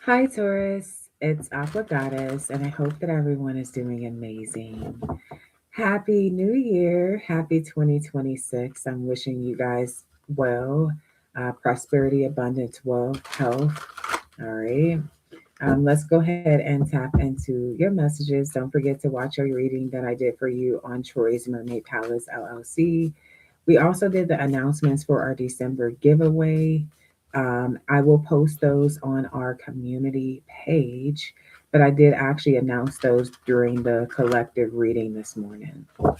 Hi, Taurus. It's Aqua Goddess, and I hope that everyone is doing amazing. Happy New Year. Happy 2026. I'm wishing you guys well, prosperity, abundance, wealth, health. All right. Let's go ahead and tap into your messages. Don't forget to watch our reading that I did for you on Troy's Mermaid Palace LLC. We also did the announcements for our December giveaway. I will post those on our community page, but I did actually announce those during the collective reading this morning. All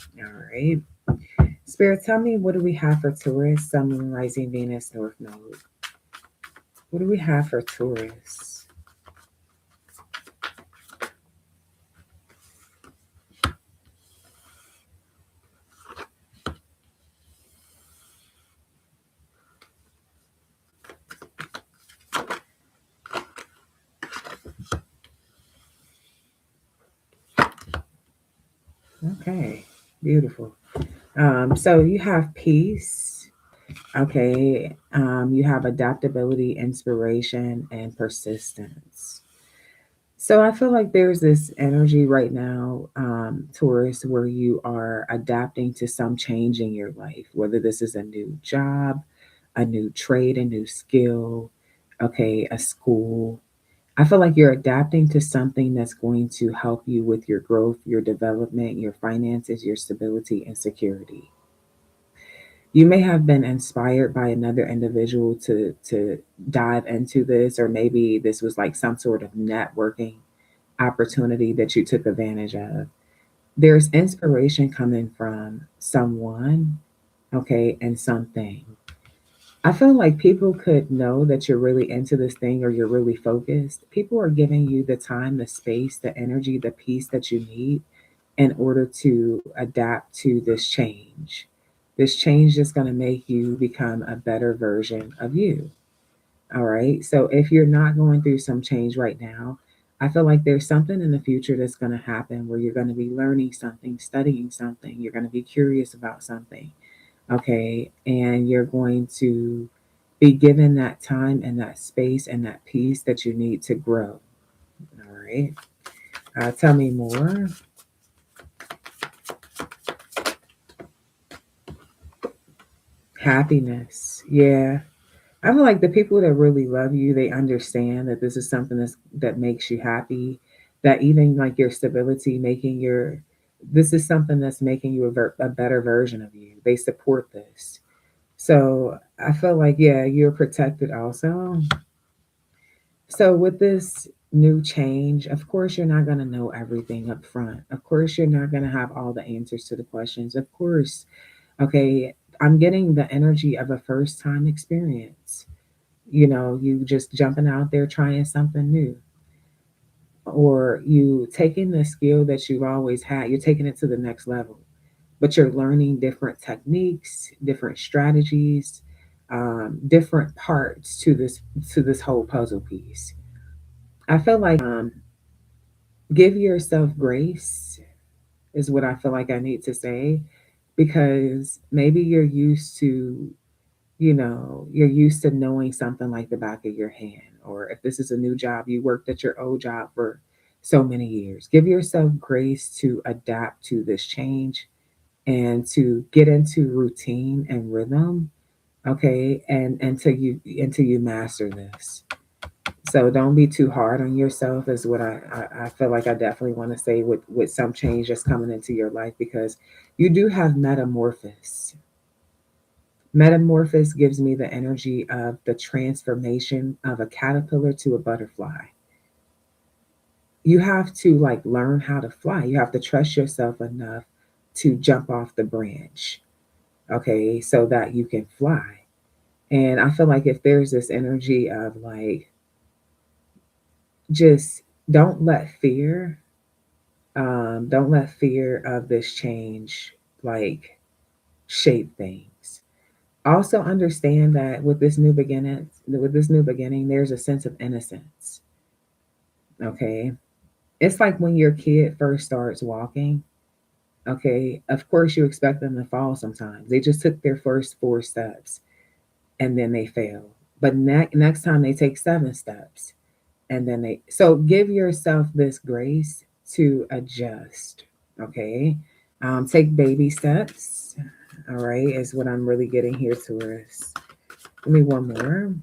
right. Spirit, tell me, what do we have for Taurus, Sun, Moon, Rising, Venus, North Node? What do we have for Taurus? Okay, beautiful. So you have peace. Okay. You have adaptability, inspiration, and persistence. So I feel like there's this energy right now, Taurus, where you are adapting to some change in your life, whether this is a new job, a new trade, a new skill, okay, a school. I feel like you're adapting to something that's going to help you with your growth, your development, your finances, your stability, and security. You may have been inspired by another individual to dive into this, or maybe this was like some sort of networking opportunity that you took advantage of. There's inspiration coming from someone, okay, and something. I feel like people could know that you're really into this thing or you're really focused. People are giving you the time, the space, the energy, the peace that you need in order to adapt to this change. This change is going to make you become a better version of you. All right. So if you're not going through some change right now, I feel like there's something in the future that's going to happen where you're going to be learning something, studying something, you're going to be curious about something. Okay. And you're going to be given that time and that space and that peace that you need to grow. All right. Tell me more. Happiness. Yeah. I feel like the people that really love you, they understand that this is something that makes you happy. That even like your stability, making your this is something that's making you a better version of you. They support this. So I feel like, yeah, you're protected also. So with this new change, of course, you're not going to know everything up front. Of course, you're not going to have all the answers to the questions. Of course, okay, I'm getting the energy of a first time experience. You just jumping out there trying something new, or you taking the skill that you've always had, you're taking it to the next level, but you're learning different techniques, different strategies, different parts to this whole puzzle piece. I feel like give yourself grace is what I feel like I need to say, because maybe you're used to knowing something like the back of your hand. Or if this is a new job, you worked at your old job for so many years. Give yourself grace to adapt to this change and to get into routine and rhythm. Okay. And until you master this. So don't be too hard on yourself is what I feel like I definitely want to say with some change that's coming into your life, because you do have metamorphosis. Metamorphosis gives me the energy of the transformation of a caterpillar to a butterfly. You have to like learn how to fly. You have to trust yourself enough to jump off the branch, okay, so that you can fly. And I feel like if there's this energy of like, just don't let fear, don't let fear of this change like shape things. Also understand that with this new beginning, there's a sense of innocence. Okay. It's like when your kid first starts walking. Okay. Of course, you expect them to fall sometimes. They just took their first 4 steps and then they fail. But next time they take 7 steps And then so give yourself this grace to adjust. Okay. Take baby steps. All right. Is what I'm really getting here, Taurus. Give me one more.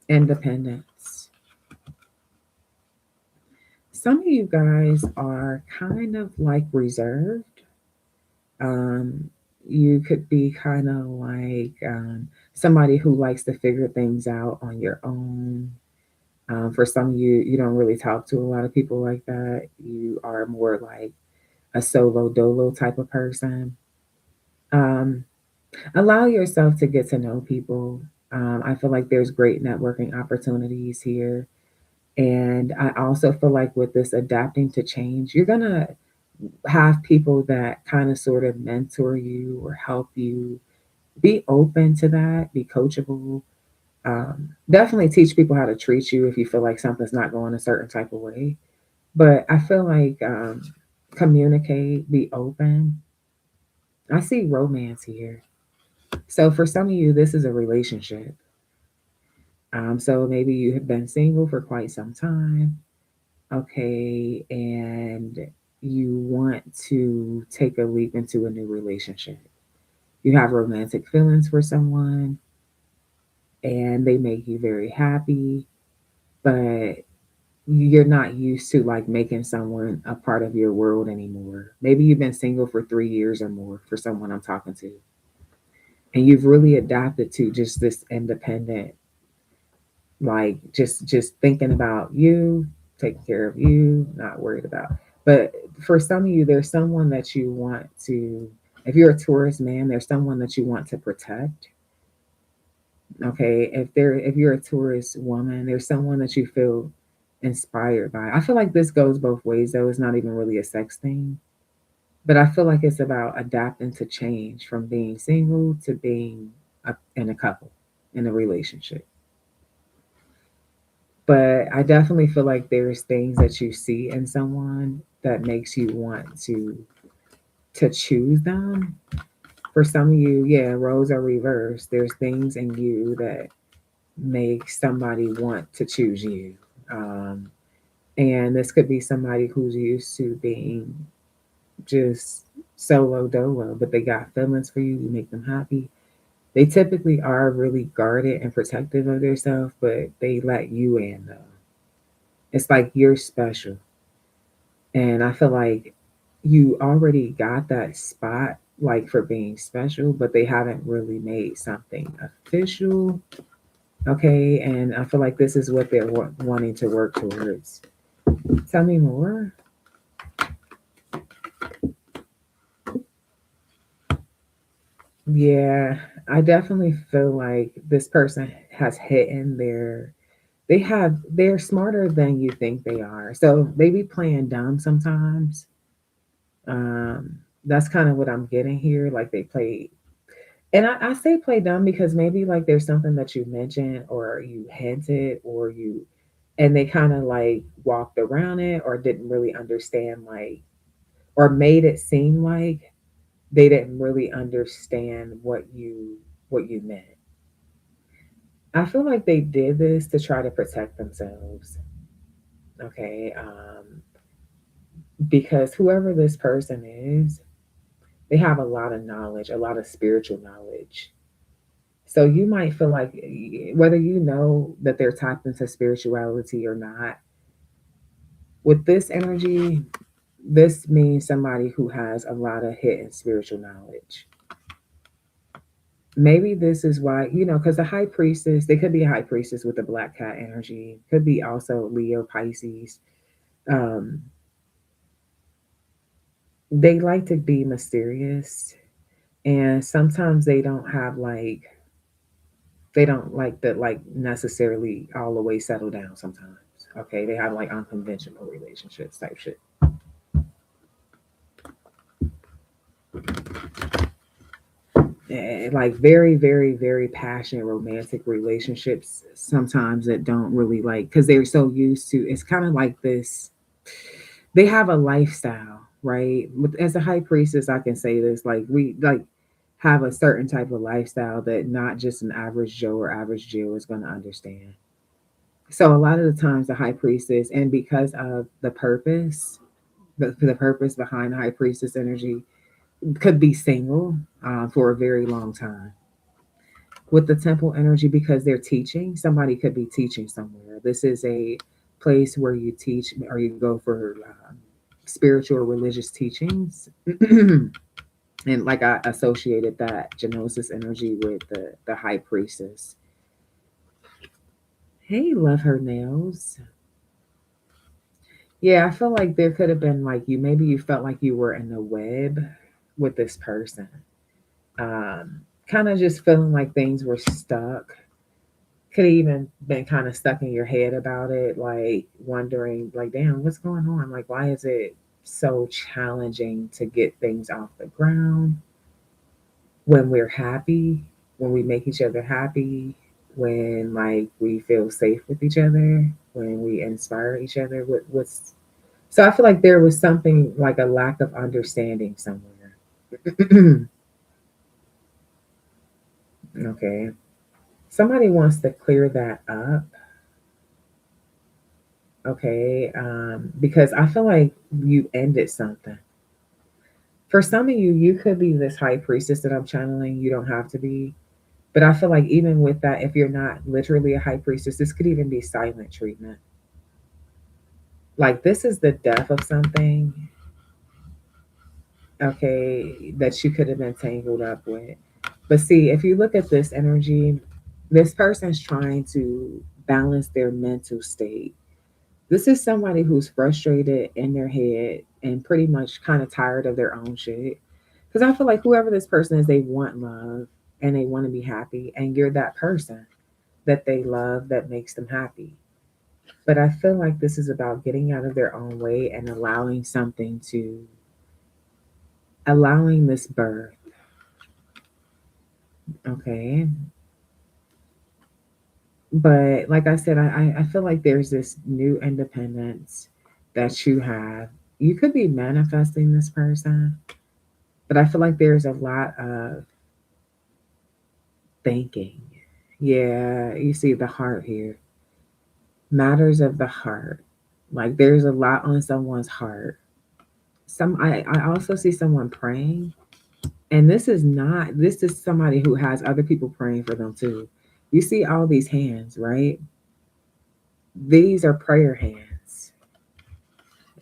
Independence. Some of you guys are kind of like reserved. Um, you could be kind of like somebody who likes to figure things out on your own. For some of you, you don't really talk to a lot of people like that. You are more like a solo dolo type of person. Um, Allow yourself to get to know people. I feel like there's great networking opportunities here. And I also feel like with this adapting to change, you're going to have people that kind of sort of mentor you or help you. Be open to that, be coachable. Definitely teach people how to treat you if you feel like something's not going a certain type of way. But I feel like communicate, be open. I see romance here. So for some of you, this is a relationship. So maybe you have been single for quite some time. Okay. And you want to take a leap into a new relationship. You have romantic feelings for someone and they make you very happy, but you're not used to like making someone a part of your world anymore. Maybe you've been single for 3 years or more for someone I'm talking to, and you've really adapted to just this independent, like just thinking about you, taking care of you, not worried about. But for some of you, there's someone that you want to. If you're a Taurus man, there's someone that you want to protect. Okay, if you're a Taurus woman, there's someone that you feel inspired by. I feel like this goes both ways though. It's not even really a sex thing. But I feel like it's about adapting to change from being single to being in a couple, in a relationship. But I definitely feel like there's things that you see in someone that makes you want to choose them. For some of you, yeah, roles are reversed. There's things in you that make somebody want to choose you. Um, and this could be somebody who's used to being just solo dolo, but they got feelings for you. You make them happy. They typically are really guarded and protective of themselves, but they let you in though. It's like you're special. And I feel like you already got that spot like for being special, but they haven't really made something official. Okay. And I feel like this is what they're wanting to work towards. Tell me more. Yeah, I definitely feel like this person has hidden they're smarter than you think they are. So they be playing dumb sometimes. Um, that's kind of what I'm getting here. Like they play, and I say play dumb because maybe like there's something that you mentioned or you hinted or and they kind of like walked around it or didn't really understand like, or made it seem like they didn't really understand what you meant. I feel like they did this to try to protect themselves. Okay, because whoever this person is, they have a lot of knowledge, a lot of spiritual knowledge. So you might feel like whether you know that they're tapped into spirituality or not, with this energy, this means somebody who has a lot of hidden spiritual knowledge. Maybe this is why, because the high priestess, they could be a high priestess with the black cat energy, could be also Leo, Pisces. Um, they like to be mysterious, and sometimes they don't like that, like necessarily all the way settle down sometimes. Okay, they have like unconventional relationships type shit. Like very, very, very passionate romantic relationships sometimes that don't really like because they're so used to it's kind of like this they have a lifestyle, right? As a high priestess, I can say this like we like have a certain type of lifestyle that not just an average Joe or average Jill is going to understand. So a lot of the times the high priestess, and because of the purpose, the purpose behind the high priestess energy, could be single for a very long time. With the temple energy, because they're teaching, somebody could be teaching somewhere. This is a place where you teach or you go for spiritual or religious teachings. And like I associated that Genosis energy with the high priestess. Hey, love her nails. Yeah, I feel like there could have been like maybe you felt like you were in the web with this person. Kind of just feeling like things were stuck. Could have even been kind of stuck in your head about it, like wondering, like, damn, what's going on? Like, why is it so challenging to get things off the ground when we're happy, when we make each other happy, when like we feel safe with each other, when we inspire each other? What's so I feel like there was something like a lack of understanding somewhere. Okay. Somebody wants to clear that up. Okay. Because I feel like you ended something. For some of you, you could be this high priestess that I'm channeling. You don't have to be. But I feel like even with that, if you're not literally a high priestess, this could even be silent treatment. Like this is the death of something, okay, that you could have been tangled up with. But see, if you look at this energy, this person's trying to balance their mental state. This is somebody who's frustrated in their head and pretty much kind of tired of their own shit. Because I feel like whoever this person is, they want love and they want to be happy. And you're that person that they love that makes them happy. But I feel like this is about getting out of their own way and allowing this birth. Okay. But like I said, I feel like there's this new independence that you have. You could be manifesting this person, but I feel like there's a lot of thinking. Yeah, you see the heart here. Matters of the heart. Like there's a lot on someone's heart. I also see someone praying. And this is somebody who has other people praying for them too. You see all these hands, right? These are prayer hands.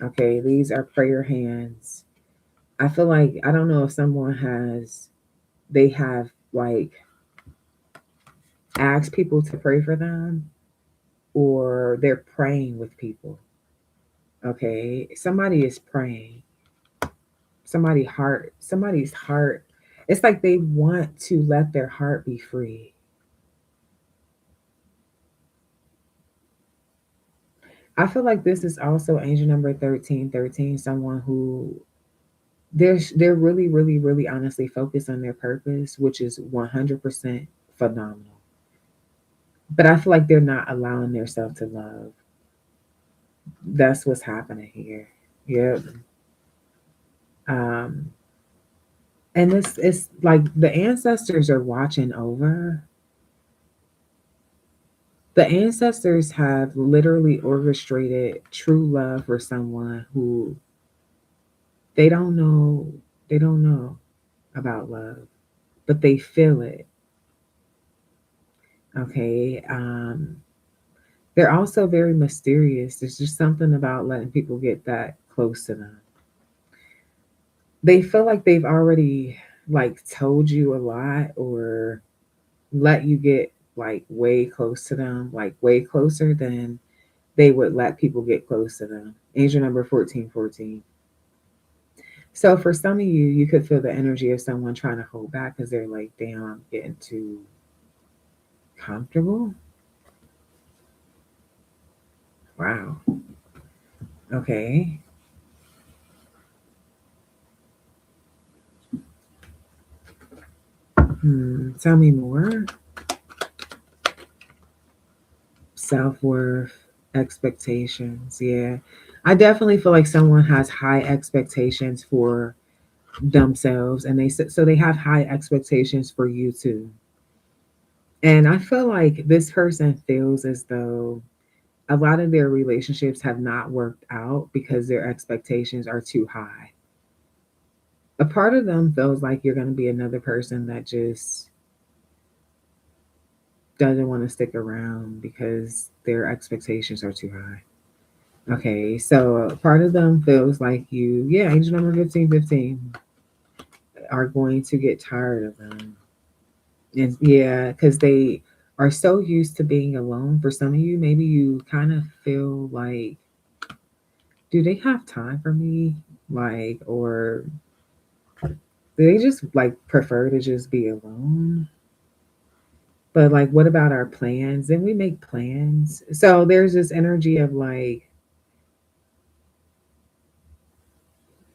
Okay, these are prayer hands. I feel like I don't know if they have like asked people to pray for them or they're praying with people. Okay, somebody is praying. Somebody's heart. It's like they want to let their heart be free. I feel like this is also angel number 1313, someone who they're really, really, really honestly focused on their purpose, which is 100% phenomenal. But I feel like they're not allowing themselves to love. That's what's happening here. Yep. Um, and this is like the ancestors are watching over. The ancestors have literally orchestrated true love for someone who they don't know, they don't know about love, but they feel it. Okay. They're also very mysterious. There's just something about letting people get that close to them. They feel like they've already like told you a lot or let you get like way close to them, like way closer than they would let people get close to them. Angel number 1414. So for some of you, you could feel the energy of someone trying to hold back because they're like, damn, I'm getting too comfortable. Wow. Okay. Tell me more. Self worth, expectations. Yeah. I definitely feel like someone has high expectations for themselves and so they have high expectations for you too. And I feel like this person feels as though A lot of their relationships have not worked out because their expectations are too high. A part of them feels like you're going to be another person that just doesn't want to stick around because their expectations are too high. Okay, so part of them feels like you, yeah, angel number 1515, are going to get tired of them. And yeah, because they are so used to being alone. For some of you, maybe you kind of feel like, do they have time for me? Like, or do they just like prefer to just be alone? But like, what about our plans? And we make plans. So there's this energy of like,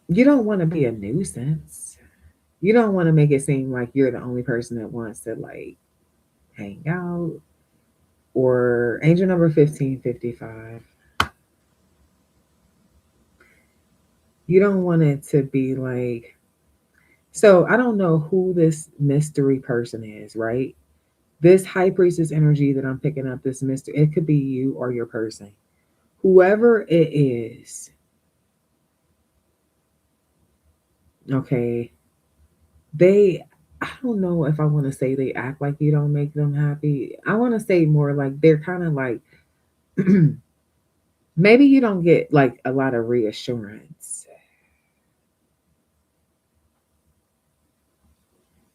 you don't want to be a nuisance. You don't want to make it seem like you're the only person that wants to like hang out. Or angel number 1555. You don't want it to be like, so I don't know who this mystery person is, right? This high priestess energy that I'm picking up, this mystery, it could be you or your person. Whoever it is, okay, they, I don't know if I want to say they act like you don't make them happy. I want to say more like they're kind of like, maybe you don't get like a lot of reassurance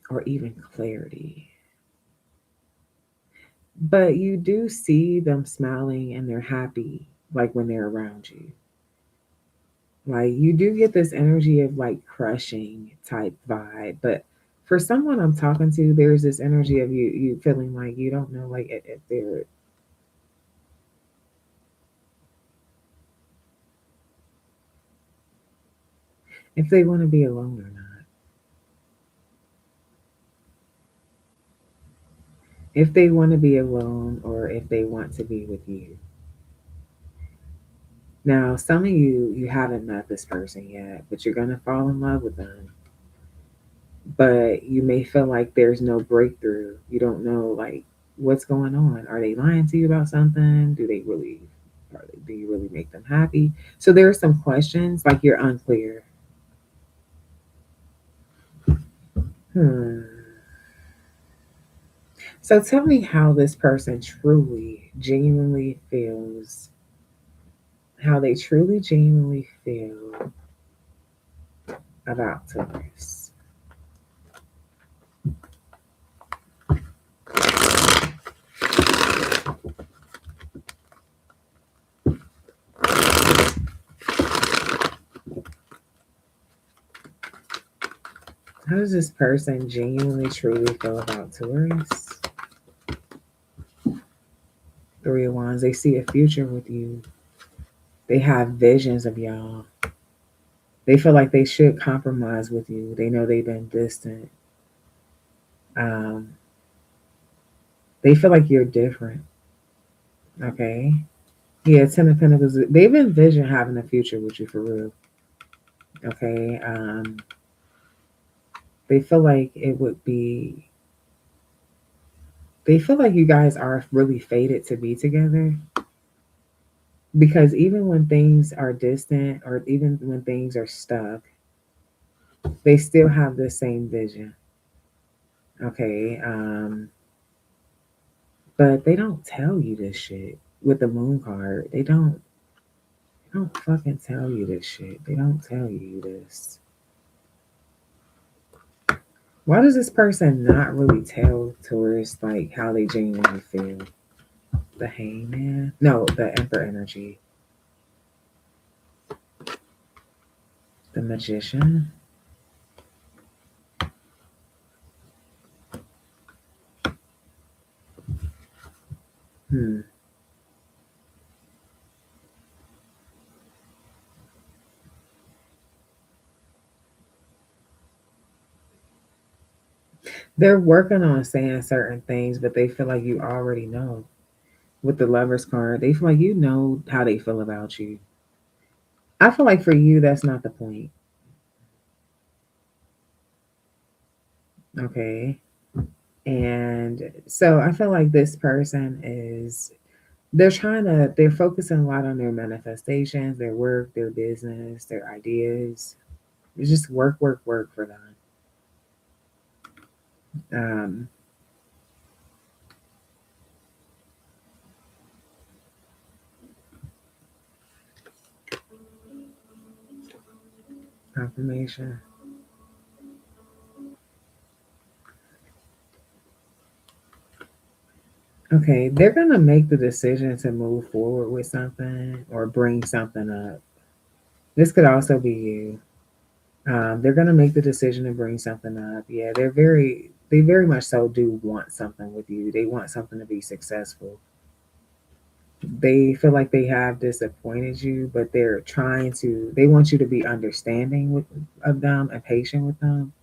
or even clarity, but you do see them smiling and they're happy, like when they're around you. Like you do get this energy of like crushing type vibe, but for someone I'm talking to, there's this energy of you feeling like you don't know like if they're, if they want to be alone or not, if they want to be alone or if they want to be with you. Now, some of you haven't met this person yet, but you're gonna fall in love with them. But you may feel like there's no breakthrough. You don't know like what's going on. Are they lying to you about something? Do they really? Do you really make them happy? So there are some questions like you're unclear. Hmm. So tell me how this person truly, genuinely feels. How they truly, genuinely feel about Taurus. How does this person genuinely, truly feel about Taurus? Three of Wands. They see a future with you. They have visions of y'all. They feel like they should compromise with you. They know they've been distant. Um, they feel like you're different. Okay. Yeah, Ten of Pentacles. They've envisioned having a future with you for real. Okay. They feel like it would be. They feel like you guys are really fated to be together because even when things are distant or even when things are stuck, they still have the same vision. Okay. But they don't tell you this shit with the moon card. They don't fucking tell you this shit. They don't tell you this. Why does this person not really tell tourists like how they genuinely feel? The hangman? No, the emperor energy. The magician. Hmm. They're working on saying certain things, but they feel like you already know. With the lover's card, they feel like you know how they feel about you. I feel like for you, that's not the point. Okay. And so I feel like this person is they're focusing a lot on their manifestations, their work, their business, their ideas. It's just work, work, work for them. Um, Confirmation. Okay, they're gonna make the decision to move forward with something or bring something up. This could also be you. They're gonna make the decision to bring something up. Yeah, they very much so do want something with you. They want something to be successful. They feel like they have disappointed you, but they want you to be understanding of them and patient with them.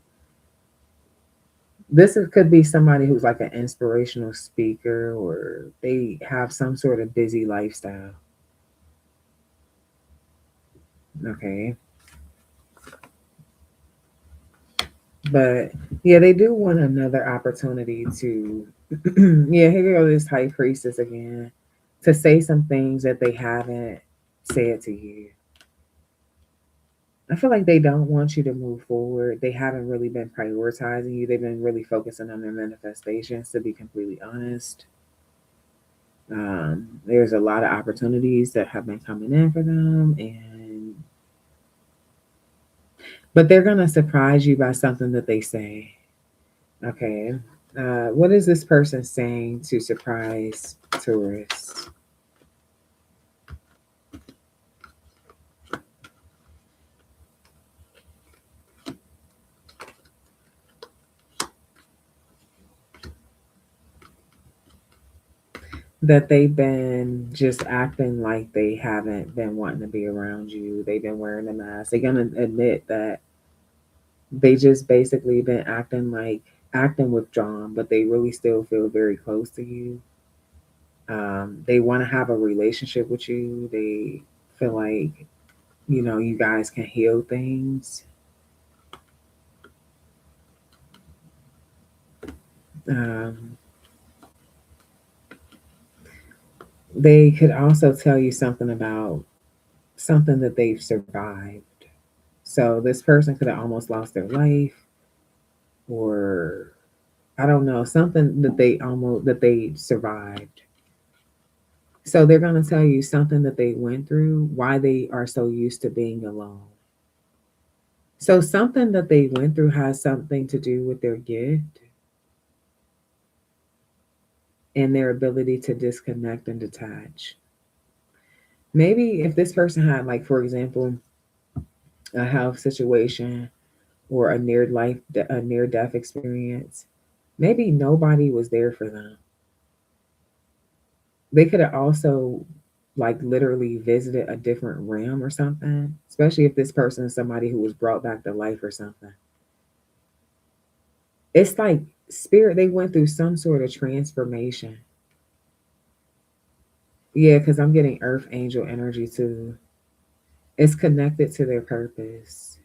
Could be somebody who's like an inspirational speaker, or they have some sort of busy lifestyle. Okay. But yeah, they do want another opportunity to, yeah, here go this high priestess again, to say some things that they haven't said to you. I feel like they don't want you to move forward. They haven't really been prioritizing you. They've been really focusing on their manifestations, to be completely honest. There's a lot of opportunities that have been coming in for them, but they're gonna surprise you by something that they say. Okay. What is this person saying to surprise tourists? That they've been just acting like they haven't been wanting to be around you. They've been wearing a mask. They're gonna admit that they just basically been acting withdrawn, but they really still feel very close to you. They want to have a relationship with you. They feel like you guys can heal things. Um, they could also tell you something about something that they've survived. So this person could have almost lost their life, or I don't know, something that they survived. So they're going to tell you something that they went through, why they are so used to being alone. So something that they went through has something to do with their gift and their ability to disconnect and detach. Maybe if this person had, like, for example, a health situation or a near death experience, maybe nobody was there for them. They could have also, like, literally visited a different realm or something, especially if this person is somebody who was brought back to life or something. It's like spirit, they went through some sort of transformation. Yeah, because I'm getting earth angel energy too. It's connected to their purpose.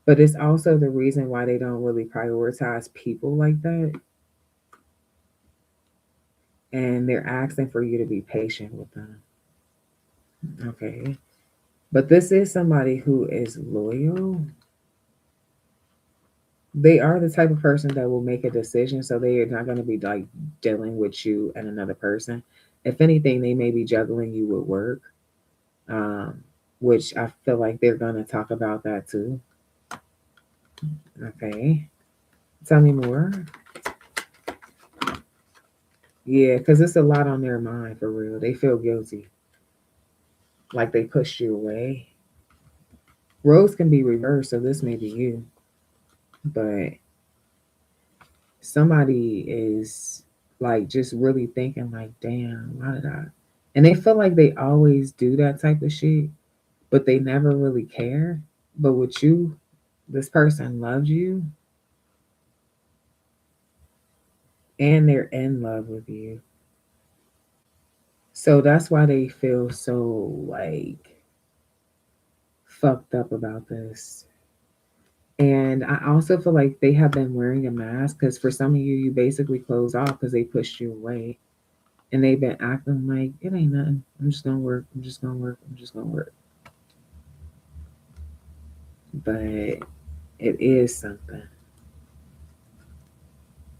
But it's also the reason why they don't really prioritize people like that. And they're asking for you to be patient with them. Okay. But this is somebody who is loyal. They are the type of person that will make a decision, so they are not going to be like dealing with you and another person. If anything, they may be juggling you with work, um, which I feel like they're going to talk about that too. Okay. Tell me more. Yeah, because it's a lot on their mind for real. They feel guilty, like they pushed you away. Roles can be reversed, so this may be you, but somebody is like just really thinking like, damn, why did I? And they feel like they always do that type of shit, but they never really care. But with you, this person loves you and they're in love with you. So that's why they feel so like fucked up about this. And I also feel like they have been wearing a mask because for some of you, you basically close off because they pushed you away. And they've been acting like it ain't nothing. I'm just gonna work. I'm just gonna work. I'm just gonna work. But it is something,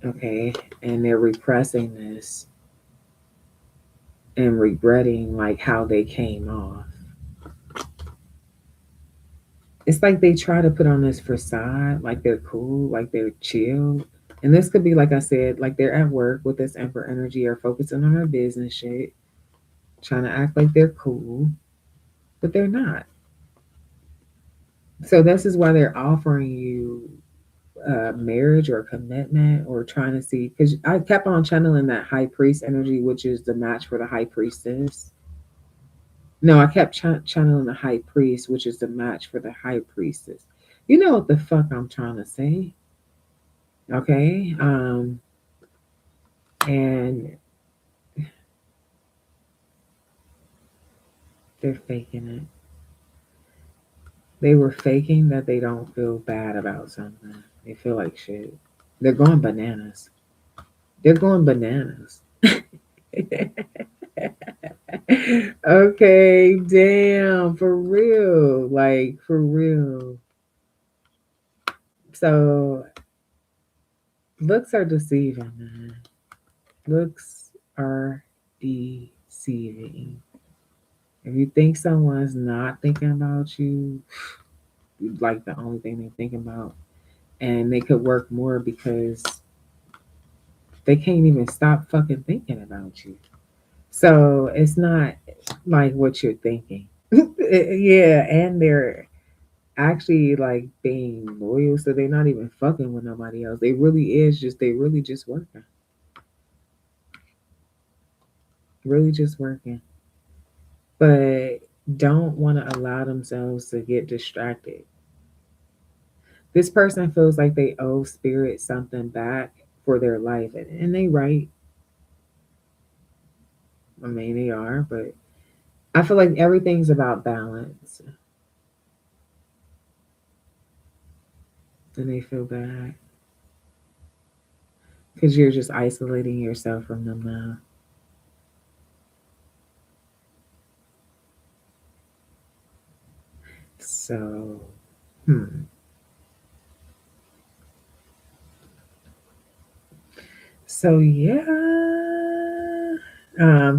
okay? And they're repressing this and regretting like how they came off. It's like they try to put on this facade, like they're cool, like they're chill. And this could be, like I said, like they're at work with this Emperor energy or focusing on their business shit, trying to act like they're cool, but they're not. So this is why they're offering you marriage or commitment or trying to see, because I kept on channeling that high priest energy, which is the match for the high priestess. No, I kept channeling the high priest, which is the match for the high priestess. You know what the fuck I'm trying to say, okay? And they're faking it. They were faking that they don't feel bad about something. They feel like shit. They're going bananas. They're going bananas. Okay, damn, for real. Like, for real. So, looks are deceiving, man. Looks are deceiving. If you think someone's not thinking about you, like the only thing they're thinking about, and they could work more because they can't even stop fucking thinking about you. So it's not like what you're thinking. Yeah, and they're actually like being loyal, so they're not even fucking with nobody else. They really just working. Really just working. But don't want to allow themselves to get distracted. This person feels like they owe spirit something back for their life, and they right. I mean, they are, but I feel like everything's about balance, and they feel bad because you're just isolating yourself from them now. So, hmm. So yeah,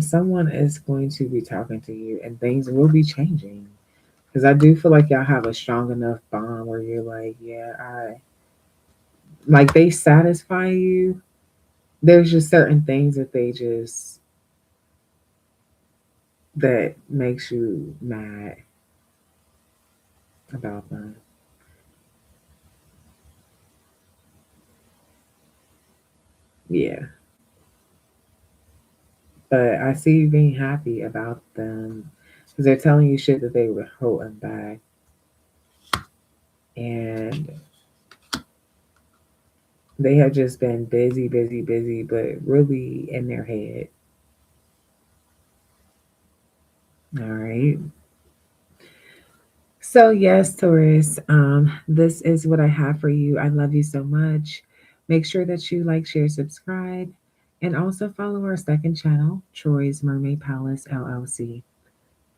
someone is going to be talking to you, and things will be changing. Because I do feel like y'all have a strong enough bond where you're like, yeah, I like they satisfy you. There's just certain things that they just that makes you mad about them. Yeah, but I see you being happy about them because they're telling you shit that they were holding back, and they have just been busy, busy, busy, but really in their head. All right. So, yes, Taurus, this is what I have for you. I love you so much. Make sure that you like, share, subscribe, and also follow our second channel, Troy's Mermaid Palace LLC.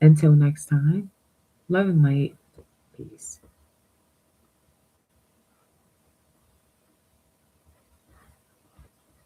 Until next time, love and light. Peace.